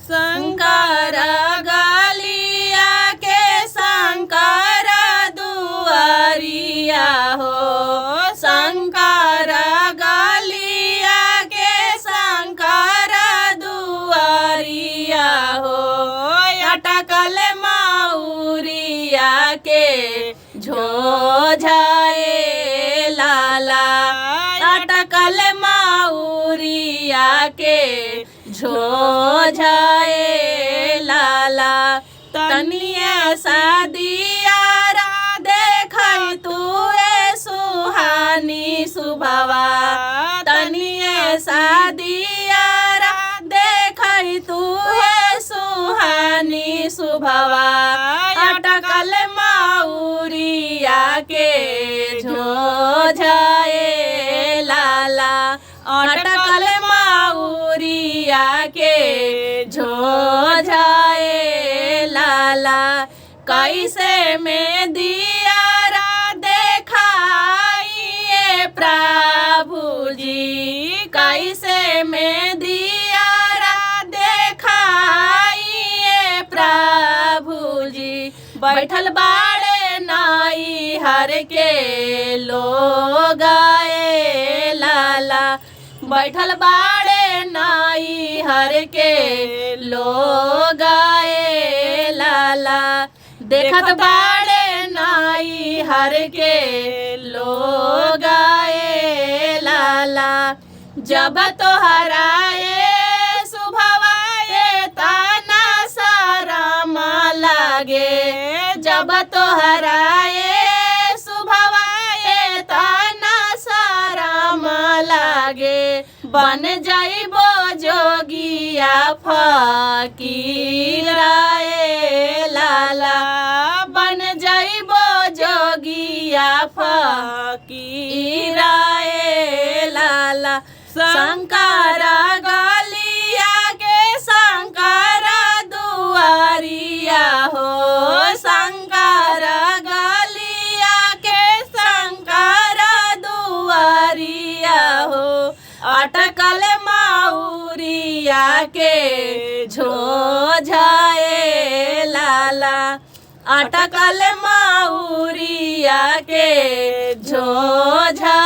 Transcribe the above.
शंकर गलिया के शंकर दुआरिया हो, शंकर गलिया के शंकर दुआरिया हो। अटकल माउरिया के झोझाए लाला, अटकल माउरिया के झोझाए लाला। तनिया शादियारा देखै तुए सुहानी सुभवा, तनिया शादियारा देखै तुए सुहानी सुभवा। अटकल माउरिया के झोझाए लाला, अटकल माउरिया के झोझाए लाला। कैसे में दियारा देखाइए प्रभु जी, कैसे में दियारा देखाइए प्रभु जी। बैठल बाड़े नाई हर के लोग आए लाला, बैठल बाड़े नाई हर के लोग आए लाला। देखत बाड़े नाई हर के लोग आए लाला। जब तोहराए सुभवाए तना शरम लागे, जब तोहराए सुभवाए तना शरम लागे। बन जाइबो जोगिया फकीराए लाला, बन जाइबो जोगिया फकीराए लाला। शंकर गलिया के शंकर दुआरिया हो, शंकर गलिया के शंकर दुआरिया हो। अटकल माउरिया के झोझाए लाला, अटकल माउरिया के झोझा